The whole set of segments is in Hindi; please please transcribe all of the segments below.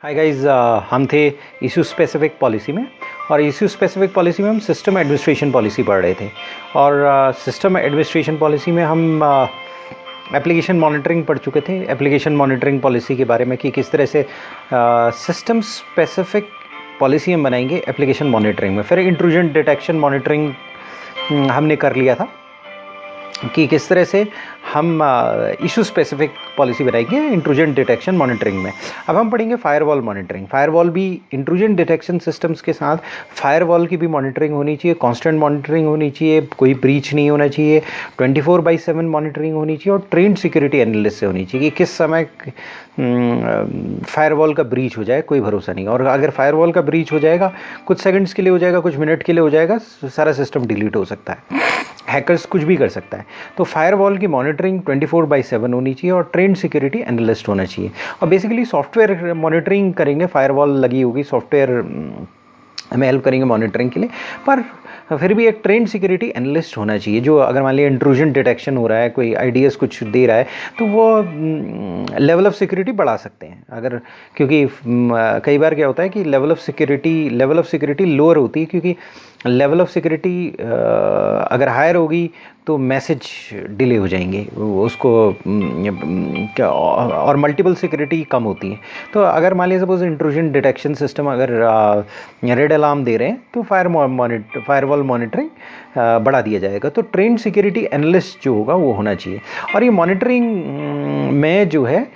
हाय गाइस, हम थे इशू स्पेसिफिक पॉलिसी में। और इशू स्पेसिफिक पॉलिसी में हम सिस्टम एडमिनिस्ट्रेशन पॉलिसी पढ़ रहे थे। और सिस्टम एडमिनिस्ट्रेशन पॉलिसी में हम एप्लीकेशन मॉनिटरिंग पढ़ चुके थे। एप्लीकेशन मॉनिटरिंग पॉलिसी के बारे में कि किस तरह से सिस्टम स्पेसिफिक पॉलिसी हम बनाएंगे एप्लीकेशन मॉनिटरिंग में। फिर इंट्रूजन डिटेक्शन मॉनिटरिंग हमने कर लिया था कि किस तरह से हम इशू स्पेसिफिक पॉलिसी बनाएंगे इंट्रूजन डिटेक्शन मॉनिटरिंग में। अब हम पढ़ेंगे फायरवॉल मॉनिटरिंग। फायरवॉल भी इंट्रूजन डिटेक्शन सिस्टम्स के साथ फायरवॉल की भी मॉनिटरिंग होनी चाहिए, कांस्टेंट मॉनिटरिंग होनी चाहिए, कोई ब्रीच नहीं होना चाहिए, 24/7 मॉनिटरिंग होनी चाहिए और ट्रेंड सिक्योरिटी एनालिस्ट से होनी चाहिए कि किस समय फायरवॉल का ब्रीच हो जाए कोई भरोसा नहीं। और अगर फायरवॉल का ब्रीच हो जाएगा, कुछ सेकंड्स के लिए हो जाएगा, कुछ मिनट के लिए हो जाएगा, सारा सिस्टम डिलीट हो सकता है, हैकर्स कुछ भी कर सकता है। तो फायरवॉल की मॉनिटरिंग 24/7 होनी चाहिए और ट्रेंड सिक्योरिटी एनालिस्ट होना चाहिए। और बेसिकली सॉफ्टवेयर मॉनिटरिंग करेंगे, फायरवॉल लगी होगी, सॉफ्टवेयर हमें हेल्प करेंगे मॉनिटरिंग के लिए, पर फिर भी एक ट्रेंड सिक्योरिटी एनालिस्ट होना चाहिए जो अगर मान लिया इंट्रूजन डिटेक्शन हो रहा है, कोई आइडियाज़ कुछ दे रहा है, तो वो लेवल ऑफ सिक्योरिटी बढ़ा सकते हैं। अगर क्योंकि कई बार क्या होता है कि लेवल ऑफ सिक्योरिटी लोअर होती है, क्योंकि लेवल ऑफ सिक्योरिटी अगर हायर होगी तो मैसेज डिले हो जाएंगे उसको और मल्टीपल सिक्योरिटी कम होती है। तो अगर मान लीजिए सपोज इंट्रूजन डिटेक्शन सिस्टम अगर रेड अलार्म दे रहे हैं तो फायरवॉल मॉनिटरिंग बढ़ा दिया जाएगा। तो ट्रेंड सिक्योरिटी एनालिस्ट जो होगा वो होना चाहिए। और ये मॉनिटरिंग में जो है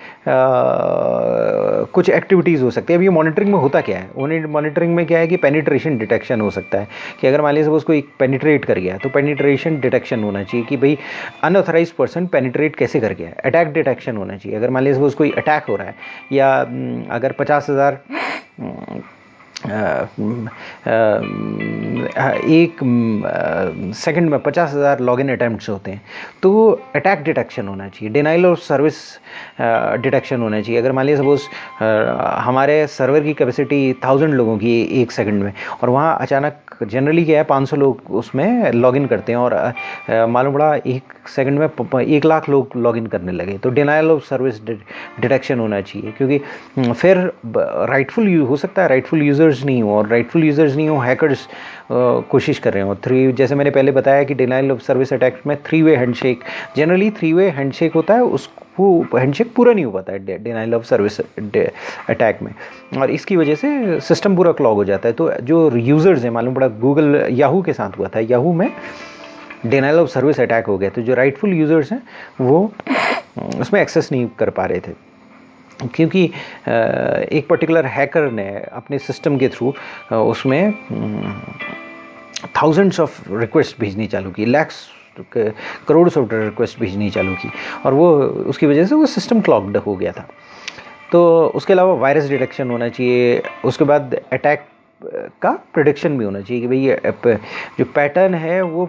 कुछ एक्टिविटीज़ हो सकती है। अब ये मॉनिटरिंग में होता क्या है, मॉनिटरिंग में क्या है कि पेनिट्रेशन डिटेक्शन हो सकता है कि अगर मान लीजिए सपोज कोई पेनिट्रेट कर गया तो पेनिट्रेशन डिटेक्शन होना चाहिए कि भाई अनऑथराइज पर्सन पेनिट्रेट कैसे कर गया। अटैक डिटेक्शन होना चाहिए, अगर मान लीजिए सपोज कोई अटैक हो रहा है या अगर 50,000 एक सेकंड में 50,000 लॉगिन अटैम्प्ट्स होते हैं तो अटैक डिटेक्शन होना चाहिए, डिनाइल ऑफ सर्विस डिटेक्शन होना चाहिए। अगर मान लीजिए सपोज हमारे सर्वर की कैपेसिटी 1000 लोगों की एक सेकंड में और वहाँ अचानक जनरली क्या है 500 लोग उसमें लॉगिन करते हैं और मालूम पड़ा एक सेकंड में 1 लाख लोग लॉगिन करने लगे, तो डिनाइल ऑफ सर्विस डिटेक्शन होना चाहिए। क्योंकि फिर राइटफुल हो सकता है राइटफुल यूज़र्स नहीं हो, और राइटफुल यूज़र्स नहीं हो हैकर्स कोशिश कर रहे हो। जैसे मैंने पहले बताया कि डिनाइल ऑफ सर्विस अटैक में 3-वे हैंडशेक, जनरली 3-वे हैंडशेक होता है, वो हैंडशेक पूरा नहीं हो पाता है डिनाइल ऑफ सर्विस अटैक में, और इसकी वजह से सिस्टम पूरा क्लॉग हो जाता है। तो जो यूज़र्स हैं, मालूम पड़ा गूगल याहू के साथ हुआ था, याहू में डिनाइल ऑफ सर्विस अटैक हो गया, तो जो राइटफुल यूज़र्स हैं वो उसमें एक्सेस नहीं कर पा रहे थे क्योंकि एक पर्टिकुलर हैकर ने अपने सिस्टम के थ्रू उसमें थाउजेंड्स ऑफ रिक्वेस्ट भेजनी चालू की, लैक्स करोड़ ऑफ रिक्वेस्ट भेजनी चालू की, और वो उसकी वजह से वो सिस्टम क्लॉग्ड हो गया था। तो उसके अलावा वायरस डिटेक्शन होना चाहिए। उसके बाद अटैक का प्रेडिक्शन भी होना चाहिए कि भाई जो पैटर्न है वो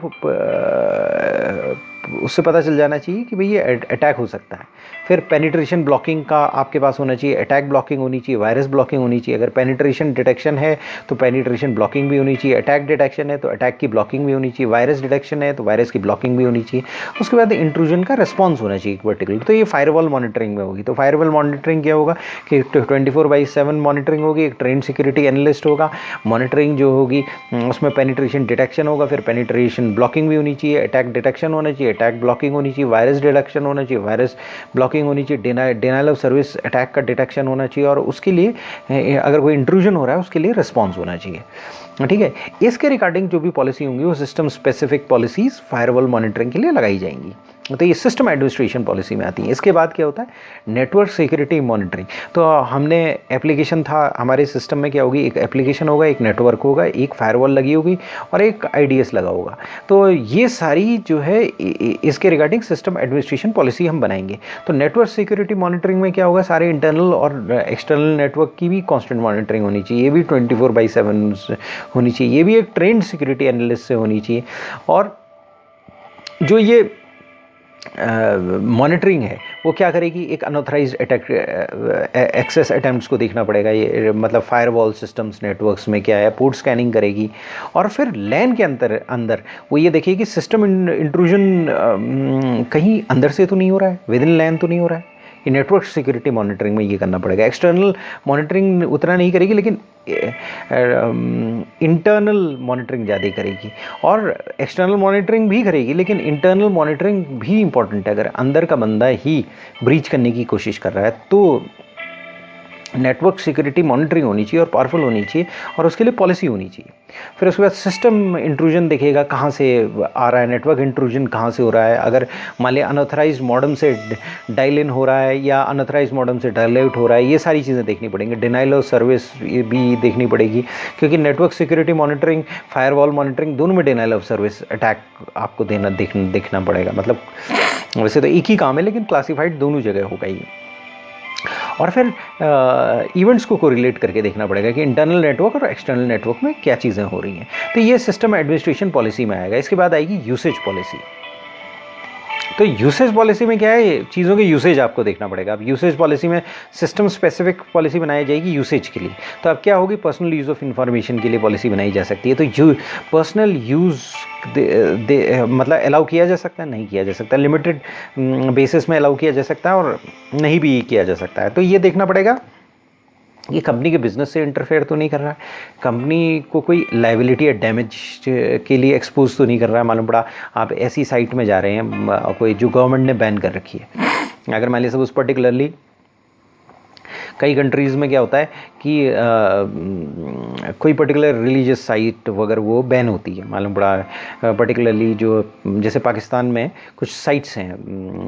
उससे पता चल जाना चाहिए कि भाई ये अटैक हो सकता है। फिर पेनिट्रेशन ब्लॉकिंग का आपके पास होना चाहिए, अटैक ब्लॉकिंग होनी चाहिए, वायरस ब्लॉकिंग होनी चाहिए। अगर पेनिट्रेशन डिटेक्शन है तो पेनिट्रेशन ब्लॉकिंग भी होनी चाहिए, अटैक डिटेक्शन है तो अटैक की ब्लॉकिंग भी होनी चाहिए, वायरस डिटेक्शन है तो वायरस की ब्लॉकिंग भी होनी चाहिए। उसके बाद इंट्रूजन का रिस्पॉन्स होना चाहिए पर्टिकुलर। तो ये फायरवॉल मॉनिटरिंग में होगी। तो फायरवॉल मॉनिटरिंग क्या होगा कि 24/7 मॉनिटरिंग होगी, एक ट्रेंड सिक्योरिटी एनालिस्ट होगा, मॉनिटरिंग जो होगी उसमें पेनिट्रेशन डिटेक्शन होगा, फिर पेनिट्रेशन ब्लॉकिंग भी होनी चाहिए, अटैक डिटेक्शन होना चाहिए, अटैक ब्लॉकिंग होनी चाहिए, वायरस डिटेक्शन होना चाहिए, वायरस ब्लॉकिंग होनी चाहिए, डिनाइल ऑफ सर्विस अटैक का डिटेक्शन होना चाहिए, और उसके लिए अगर कोई इंट्रूजन हो रहा है उसके लिए रिस्पॉन्स होना चाहिए। ठीक है, इसके रिगार्डिंग जो भी पॉलिसी होंगी वो system specific policies firewall monitoring के लिए लगाई जाएंगी। तो ये सिस्टम एडमिनिस्ट्रेशन पॉलिसी में आती है। इसके बाद क्या होता है, नेटवर्क सिक्योरिटी मॉनिटरिंग। तो हमने एप्लीकेशन था हमारे सिस्टम में, क्या होगी, एक एप्लीकेशन होगा, एक नेटवर्क होगा, एक फायरवॉल लगी होगी और एक आईडीएस लगा होगा। तो ये सारी जो है इसके रिगार्डिंग सिस्टम एडमिनिस्ट्रेशन पॉलिसी हम बनाएंगे। तो नेटवर्क सिक्योरिटी मॉनिटरिंग में क्या होगा, सारे इंटरनल और एक्सटर्नल नेटवर्क की भी कॉन्स्टेंट मॉनिटरिंग होनी चाहिए, ये भी 24/7 होनी चाहिए, ये भी एक ट्रेंड सिक्योरिटी एनालिस्ट से होनी चाहिए। और जो ये मॉनिटरिंग है वो क्या करेगी, एक अनऑथराइज अटैक एक्सेस अटैम्प्ट्स को देखना पड़ेगा, ये मतलब फायरवॉल सिस्टम्स नेटवर्क्स में क्या है, पोर्ट स्कैनिंग करेगी, और फिर लैन के अंदर वो ये देखेगी सिस्टम इंट्रूजन कहीं अंदर से तो नहीं हो रहा है, विद इन लैन तो नहीं हो रहा है, कि नेटवर्क सिक्योरिटी मॉनिटरिंग में ये करना पड़ेगा। एक्सटर्नल मॉनिटरिंग उतना नहीं करेगी, लेकिन इंटरनल मॉनिटरिंग ज़्यादा करेगी, और एक्सटर्नल मॉनिटरिंग भी करेगी, लेकिन इंटरनल मॉनिटरिंग भी इंपॉर्टेंट है। अगर अंदर का बंदा ही ब्रीच करने की कोशिश कर रहा है तो नेटवर्क सिक्योरिटी मॉनिटरिंग होनी चाहिए और पावरफुल होनी चाहिए, और उसके लिए पॉलिसी होनी चाहिए। फिर उसके बाद सिस्टम इंट्रूजन देखेगा कहाँ से आ रहा है, नेटवर्क इंट्रूजन कहाँ से हो रहा है। अगर मान लिया अनऑथराइज्ड मॉडम से डायल इन हो रहा है या अनऑथराइज्ड मॉडम से डायल आउट हो रहा है, ये सारी चीज़ें देखनी पड़ेंगी। डिनाइल ऑफ सर्विस भी देखनी पड़ेगी, क्योंकि network security monitoring, firewall monitoring, दोनों में डिनाइल ऑफ सर्विस अटैक आपको देखना पड़ेगा। मतलब वैसे तो एक ही काम है, लेकिन क्लासिफाइड दोनों जगह होगा ही। और फिर इवेंट्स को कोरिलेट करके देखना पड़ेगा कि इंटरनल नेटवर्क और एक्सटर्नल नेटवर्क में क्या चीज़ें हो रही हैं। तो ये सिस्टम एडमिनिस्ट्रेशन पॉलिसी में आएगा। इसके बाद आएगी यूसेज पॉलिसी। तो यूसेज पॉलिसी में क्या है, चीज़ों के यूसेज आपको देखना पड़ेगा। अब यूसेज पॉलिसी में सिस्टम स्पेसिफिक पॉलिसी बनाई जाएगी यूसेज के लिए। तो अब क्या होगी, पर्सनल यूज़ ऑफ इंफॉर्मेशन के लिए पॉलिसी बनाई जा सकती है। तो पर्सनल यूज़ मतलब अलाउ किया जा सकता है, नहीं किया जा सकता, लिमिटेड बेसिस में अलाउ किया जा सकता है और नहीं भी किया जा सकता है। तो ये देखना पड़ेगा ये कंपनी के बिजनेस से इंटरफेयर तो नहीं कर रहा है, कंपनी को कोई लाइबिलिटी या डैमेज के लिए एक्सपोज तो नहीं कर रहा है। मालूम पड़ा आप ऐसी साइट में जा रहे हैं कोई जो गवर्नमेंट ने बैन कर रखी है। अगर मान लीजिए सपोज पर्टिकुलरली कई कंट्रीज़ में क्या होता है कि कोई पर्टिकुलर रिलीजियस साइट वगैरह वो बैन होती है। मालूम पड़ा पर्टिकुलरली जो जैसे पाकिस्तान में कुछ साइट्स हैं,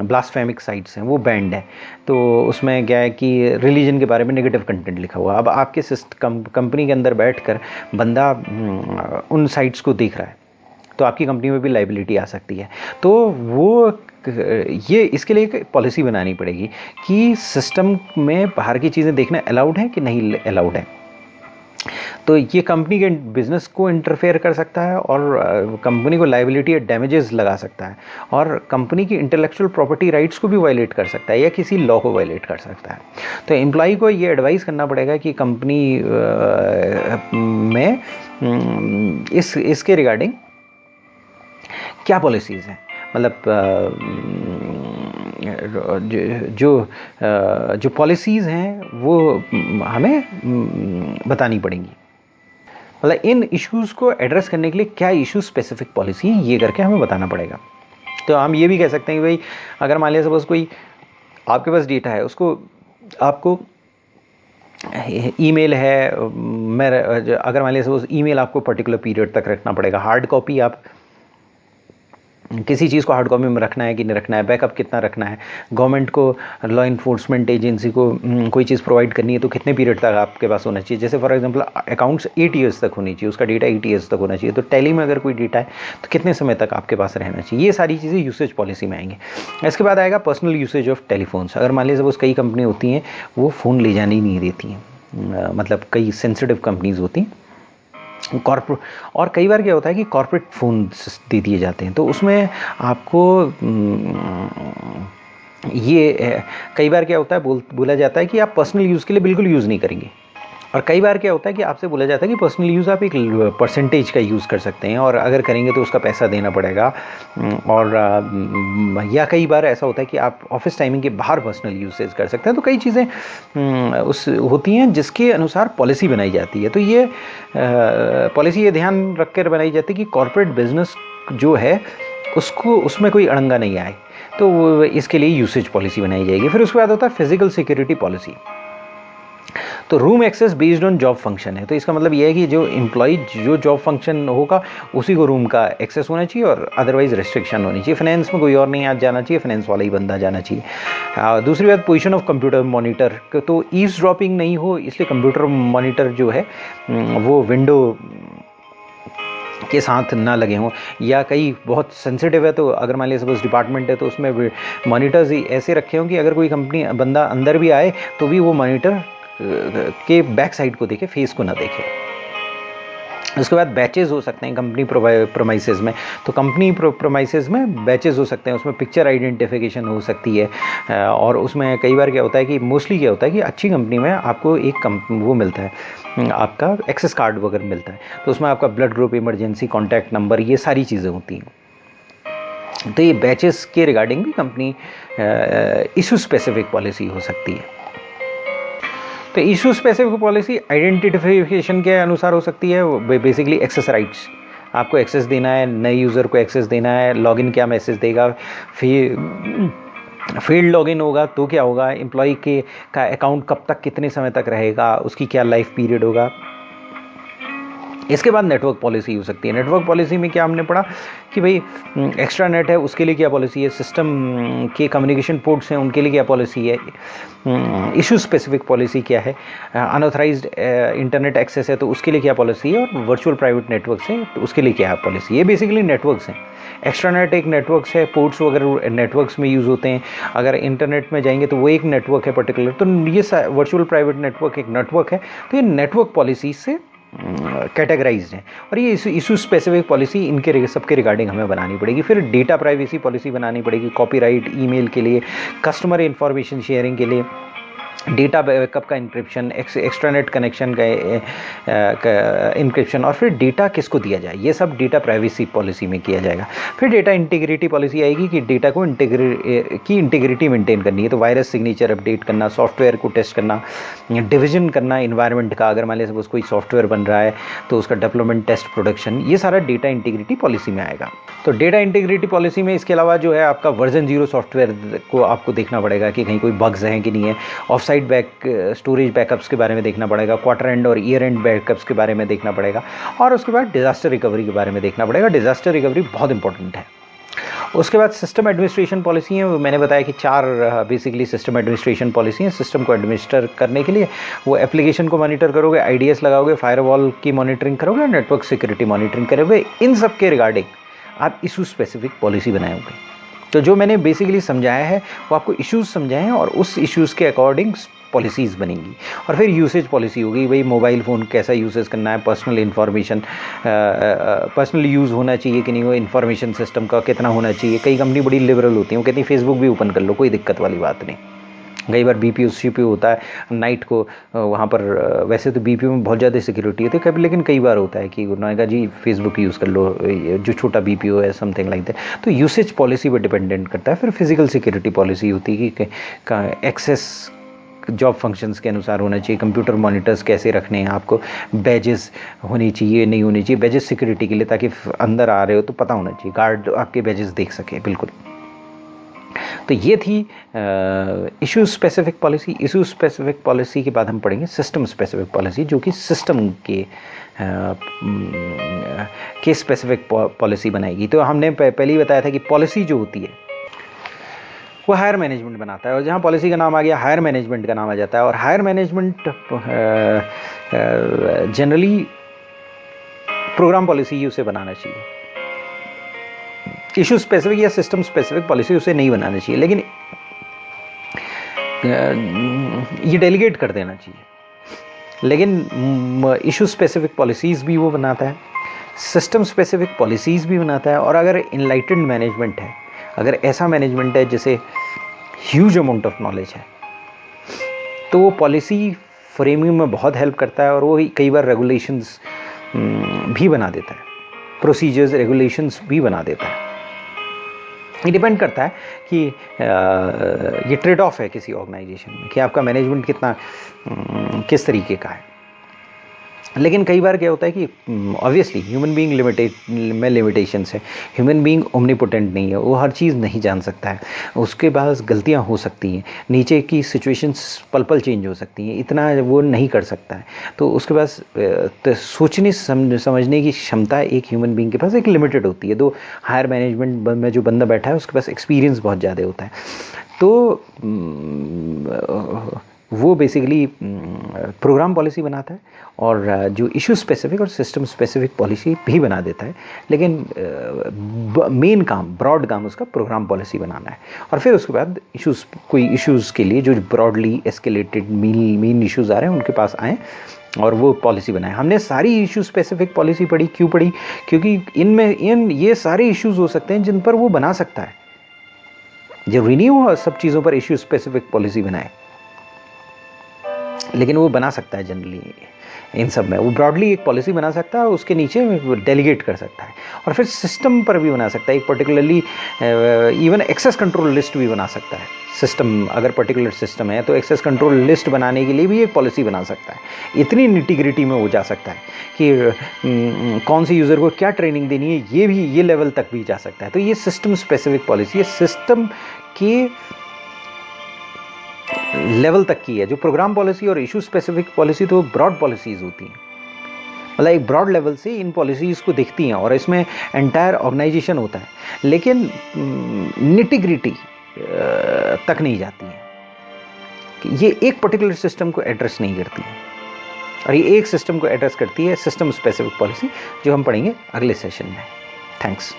ब्लास्फेमिक साइट्स हैं, वो बैंड है। तो उसमें क्या है कि रिलीजन के बारे में नेगेटिव कंटेंट लिखा हुआ। अब आपके कंपनी के अंदर बैठकर बंदा उन साइट्स को देख रहा है, तो आपकी कंपनी में भी लाइबिलिटी आ सकती है। तो वो ये इसके लिए एक पॉलिसी बनानी पड़ेगी कि सिस्टम में बाहर की चीज़ें देखना अलाउड है कि नहीं अलाउड है। तो ये कंपनी के बिजनेस को इंटरफेयर कर सकता है और कंपनी को लाइबिलिटी या डैमेजेस लगा सकता है, और कंपनी की इंटेलेक्चुअल प्रॉपर्टी राइट्स को भी वायलेट कर सकता है या किसी लॉ को वायलेट कर सकता है। तो एम्प्लॉय को ये एडवाइस करना पड़ेगा कि कंपनी में इसके रिगार्डिंग क्या पॉलिसीज़ हैं, मतलब जो पॉलिसीज़ हैं वो हमें बतानी पड़ेंगी। मतलब इन इश्यूज़ को एड्रेस करने के लिए क्या इशू स्पेसिफिक पॉलिसी है, ये करके हमें बताना पड़ेगा। तो हम ये भी कह सकते हैं कि भाई अगर मान लिया सपोज कोई आपके पास डेटा है, उसको आपको ईमेल है, अगर मान लिया सपोज ईमेल आपको पर्टिकुलर पीरियड तक रखना पड़ेगा। हार्ड कॉपी आप किसी चीज़ को हार्ड कॉपी में रखना है कि नहीं रखना है, बैकअप कितना रखना है, गवर्नमेंट को, लॉ इन्फोर्समेंट एजेंसी को कोई चीज़ प्रोवाइड करनी है तो कितने पीरियड तक आपके पास होना चाहिए। जैसे फॉर एग्जांपल अकाउंट्स 8 ईयर्स तक होनी चाहिए, उसका डेटा 8 ईयर्स तक होना चाहिए। तो टैली में अगर कोई डेटा है तो कितने समय तक आपके पास रहना चाहिए। ये सारी चीज़ें यूसेज पॉलिसी में आएंगी। इसके बाद आएगा पर्सनल यूसेज ऑफ टेलीफोन्स। अगर मान लीजिए सपोज कई कंपनी होती हैं वो फ़ोन ले जाने ही नहीं देती हैं, मतलब कई सेंसिटिव कंपनीज़ होती हैं कॉर्पोरेट, और कई बार क्या होता है कि कॉर्पोरेट फ़ोन दे दिए जाते हैं। तो उसमें आपको ये कई बार क्या होता है बोला जाता है कि आप पर्सनल यूज़ के लिए बिल्कुल यूज़ नहीं करेंगे, और कई बार क्या होता है कि आपसे बोला जाता है कि पर्सनल यूज़ आप एक परसेंटेज का यूज़ कर सकते हैं और अगर करेंगे तो उसका पैसा देना पड़ेगा। और या कई बार ऐसा होता है कि आप ऑफिस टाइमिंग के बाहर पर्सनल यूसेज कर सकते हैं। तो कई चीज़ें उस होती हैं जिसके अनुसार पॉलिसी बनाई जाती है। तो ये पॉलिसी ये ध्यान रख कर बनाई जाती है कि कॉर्पोरेट बिजनेस जो है उसको उसमें कोई अड़ंगा नहीं आए, तो इसके लिए यूसेज पॉलिसी बनाई जाएगी। फिर उसके बाद होता है फिजिकल सिक्योरिटी पॉलिसी। तो room access based on job function है। तो इसका मतलब ये है कि जो एम्प्लॉय जो जॉब फंक्शन होगा उसी को रूम का एक्सेस होना चाहिए और अदरवाइज रिस्ट्रिक्शन होनी चाहिए। फाइनेंस में कोई और नहीं आज जाना चाहिए, फाइनेंस वाला ही बंदा जाना चाहिए। दूसरी बात पोजीशन ऑफ कंप्यूटर मॉनिटर, तो ईज ड्रॉपिंग नहीं हो इसलिए कंप्यूटर मॉनिटर जो है वो विंडो के साथ ना लगे हों, या कई बहुत सेंसिटिव है तो अगर मान लीजिए सपोज डिपार्टमेंट है तो उसमें मॉनिटर्स ऐसे रखे हों कि अगर कोई कंपनी बंदा अंदर भी आए तो भी वो मॉनिटर के बैक साइड को देखे, फेस को ना देखे। उसके बाद बैचेस हो सकते हैं कंपनी प्रोमाइसेस में। तो कंपनी प्रोमाइसेस में बैचेस हो सकते हैं, उसमें पिक्चर आइडेंटिफिकेशन हो सकती है। और उसमें कई बार क्या होता है कि मोस्टली क्या होता है कि अच्छी कंपनी में आपको एक वो मिलता है, आपका एक्सेस कार्ड वगैरह मिलता है। तो उसमें आपका blood group, emergency contact number, ये सारी चीज़ें होती हैं। तो ये बैचेस के रिगार्डिंग भी कंपनी इशू स्पेसिफिक पॉलिसी हो सकती है। तो इशू स्पेसिफिक पॉलिसी आइडेंटिफिकेशन के अनुसार हो सकती है, बेसिकली एक्सेस राइट्स, आपको एक्सेस देना है, नए यूज़र को एक्सेस देना है, लॉगिन क्या मैसेज देगा, फील्ड लॉगिन होगा तो क्या होगा, एम्प्लॉय के का अकाउंट कब तक कितने समय तक रहेगा, उसकी क्या लाइफ पीरियड होगा। इसके बाद नेटवर्क पॉलिसी हो सकती है। नेटवर्क पॉलिसी में क्या हमने पढ़ा कि भाई एक्स्ट्रा नेट है उसके लिए क्या पॉलिसी है, सिस्टम के कम्युनिकेशन पोर्ट्स हैं उनके लिए क्या पॉलिसी है, इशू स्पेसिफिक पॉलिसी क्या है, अनऑथराइज्ड इंटरनेट एक्सेस है तो उसके लिए क्या पॉलिसी है, और वर्चुअल प्राइवेट नेटवर्क्स हैं तो उसके लिए क्या है पॉलिसी। ये बेसिकली नेटवर्क्स हैं। एक्स्ट्रा नेट एक नेटवर्क्स है, पोर्ट्स वगैरह नेटवर्क्स में यूज़ होते हैं। अगर इंटरनेट में जाएंगे तो वो एक नेटवर्क है पर्टिकुलर, तो ये वर्चुअल प्राइवेट नेटवर्क एक नेटवर्क है। तो ये नेटवर्क पॉलिसी से कैटेगराइज्ड है, और ये इशू स्पेसिफिक पॉलिसी इनके सबके रिगार्डिंग हमें बनानी पड़ेगी। फिर डेटा प्राइवेसी पॉलिसी बनानी पड़ेगी, कॉपीराइट, ईमेल के लिए, कस्टमर इंफॉर्मेशन शेयरिंग के लिए, डेटा बैकअप का इंक्रिप्शन, एक्स्ट्रानेट कनेक्शन का इंक्रिप्शन, और फिर डेटा किसको दिया जाए, ये सब डेटा प्राइवेसी पॉलिसी में किया जाएगा। फिर डेटा इंटीग्रिटी पॉलिसी आएगी कि डेटा को इंटीग्रिटी मेंटेन करनी है, तो वायरस सिग्नेचर अपडेट करना, सॉफ्टवेयर को टेस्ट करना, डिवीजन करना इन्वायरमेंट का, अगर मान लीजिए सपोज कोई सॉफ्टवेयर बन रहा है तो उसका डेवलपमेंट, टेस्ट, प्रोडक्शन, ये सारा डेटा इंटीग्रिटी पॉलिसी में आएगा। तो डेटा इंटीग्रिटी पॉलिसी में इसके अलावा जो है आपका वर्जन 0 सॉफ्टवेयर को आपको देखना पड़ेगा कि कहीं कोई बग्स हैं कि नहीं है, ऑफ साइट स्टोरेज बैकअप्स के बारे में देखना पड़ेगा, क्वार्टर एंड और ईयर एंड बैकअप्स के बारे में देखना पड़ेगा, और उसके बाद डिजास्टर रिकवरी के बारे में देखना पड़ेगा। डिजास्टर रिकवरी बहुत इंपॉर्टेंट है। उसके बाद सिस्टम एडमिनिस्ट्रेशन पॉलिसी है। मैंने बताया कि 4 बेसिकली सिस्टम एडमिनिस्ट्रेशन पॉलिसी हैं। सिस्टम को एडमिनिस्टर करने के लिए वो एप्लीकेशन को मॉनिटर करोगे, आईडीएस लगाओगे, फायरवॉल की मॉनिटरिंग करोगे, नेटवर्क सिक्योरिटी मॉनिटरिंग करोगे। इन सब के रिगार्डिंग आप इशू स्पेसिफिक पॉलिसी बनाओगे। तो जो मैंने बेसिकली समझाया है वो आपको इश्यूज़ समझाए हैं, और उस इश्यूज़ के अकॉर्डिंग पॉलिसीज़ बनेंगी। और फिर यूसेज पॉलिसी होगी, भाई मोबाइल फ़ोन कैसा यूसेज करना है, पर्सनल इन्फॉर्मेशन पर्सनल यूज़ होना चाहिए कि नहीं, वो इन्फॉर्मेशन सिस्टम का कितना होना चाहिए। कई कंपनी बड़ी लिबरल होती हैं, वो कहती है फेसबुक भी ओपन कर लो, कोई दिक्कत वाली बात नहीं। कई बार बीपीओ सीपीओ होता है नाइट को वहाँ पर, वैसे तो बीपीओ में बहुत ज़्यादा सिक्योरिटी होती है कभी, लेकिन कई बार होता है कि उन्होंने कहा जी फेसबुक यूज़ कर लो, जो छोटा बीपीओ है, समथिंग लाइक दैट। तो यूसेज पॉलिसी पर डिपेंडेंट करता है। फिर फिजिकल सिक्योरिटी पॉलिसी होती है कि एक्सेस जॉब फंक्शंस के अनुसार होना चाहिए, कंप्यूटर मॉनिटर्स कैसे रखने हैं आपको, बैजेस होनी चाहिए नहीं होनी चाहिए, बैजेस सिक्योरिटी के लिए, ताकि अंदर आ रहे हो तो पता होना चाहिए, गार्ड आपके बैजेस देख सके। बिल्कुल। तो ये थी issue specific policy. Issue specific policy के बाद हम पढ़ेंगे सिस्टम स्पेसिफिक पॉलिसी, जो कि सिस्टम के स्पेसिफिक पॉलिसी बनाएगी। तो हमने पहले ही बताया था कि पॉलिसी जो होती है वो हायर मैनेजमेंट बनाता है, और जहाँ पॉलिसी का नाम आ गया हायर मैनेजमेंट का नाम आ जाता है। और higher management generally programme policy उसे बनाना चाहिए, इशू स्पेसिफिक या सिस्टम स्पेसिफिक पॉलिसी उसे नहीं बनाना चाहिए, लेकिन ये डेलीगेट कर देना चाहिए। लेकिन इशू स्पेसिफिक पॉलिसीज़ भी वो बनाता है, सिस्टम स्पेसिफिक पॉलिसीज़ भी बनाता है। और अगर इनलाइटेंड मैनेजमेंट है, अगर ऐसा मैनेजमेंट है जैसे ह्यूज अमाउंट ऑफ नॉलेज है, तो वो पॉलिसी फ्रेमिंग में बहुत हेल्प करता है, और वो कई बार रेगुलेशंस भी बना देता है, प्रोसीजर्स रेगुलेशंस भी बना देता है। ये डिपेंड करता है कि ये ट्रेड ऑफ है किसी ऑर्गेनाइजेशन में कि आपका मैनेजमेंट कितना किस तरीके का है। लेकिन कई बार क्या होता है कि ऑब्वियसली ह्यूमन बीइंग में लिमिटेशंस है, ह्यूमन बीइंग ओमनीपोटेंट नहीं है, वो हर चीज़ नहीं जान सकता है, उसके पास गलतियां हो सकती हैं, नीचे की सिचुएशंस पल चेंज हो सकती हैं, इतना वो नहीं कर सकता है। तो उसके पास तो सोचने समझने की क्षमता एक ह्यूमन बीइंग के पास एक लिमिटेड होती है। तो हायर मैनेजमेंट में जो बंदा बैठा है उसके पास एक्सपीरियंस बहुत ज़्यादा होता है, तो वो बेसिकली प्रोग्राम पॉलिसी बनाता है, और जो इशू स्पेसिफिक और सिस्टम स्पेसिफिक पॉलिसी भी बना देता है। लेकिन मेन काम, ब्रॉड काम उसका प्रोग्राम पॉलिसी बनाना है। और फिर उसके बाद इश्यूज़, कोई इश्यूज़ के लिए जो ब्रॉडली एस्केलेटेड मेन इश्यूज़ आ रहे हैं उनके पास आएँ और वो पॉलिसी बनाए। हमने सारी इशू स्पेसिफिक पॉलिसी पढ़ी। क्यों पढ़ी? क्योंकि ये सारे इश्यूज़ हो सकते हैं जिन पर वो बना सकता है। जरूरी नहीं हो सब चीज़ों पर इशू स्पेसिफिक पॉलिसी बनाए। लेकिन वो बना सकता है जनरली इन सब में, वो ब्रॉडली एक पॉलिसी बना सकता है, उसके नीचे डेलीगेट कर सकता है, और फिर सिस्टम पर भी बना सकता है, एक particularly even access control list भी बना सकता है। सिस्टम अगर पर्टिकुलर सिस्टम है तो एक्सेस कंट्रोल लिस्ट बनाने के लिए भी एक पॉलिसी बना सकता है। इतनी निटिग्रिटी में वो जा सकता है कि कौन सी यूज़र को क्या ट्रेनिंग देनी है, ये लेवल तक भी जा सकता है। तो ये सिस्टम स्पेसिफिक पॉलिसी है, सिस्टम के लेवल तक की है। जो प्रोग्राम पॉलिसी और इशू स्पेसिफिक पॉलिसी तो ब्रॉड पॉलिसीज़ होती हैं, मतलब एक ब्रॉड लेवल से इन पॉलिसीज़ को दिखती हैं और इसमें एंटायर ऑर्गेनाइजेशन होता है, लेकिन निटिग्रिटी तक नहीं जाती है। ये एक पर्टिकुलर सिस्टम को एड्रेस नहीं करती है, और ये एक सिस्टम को एड्रेस करती है सिस्टम स्पेसिफिक पॉलिसी, जो हम पढ़ेंगे अगले सेशन में। थैंक्स।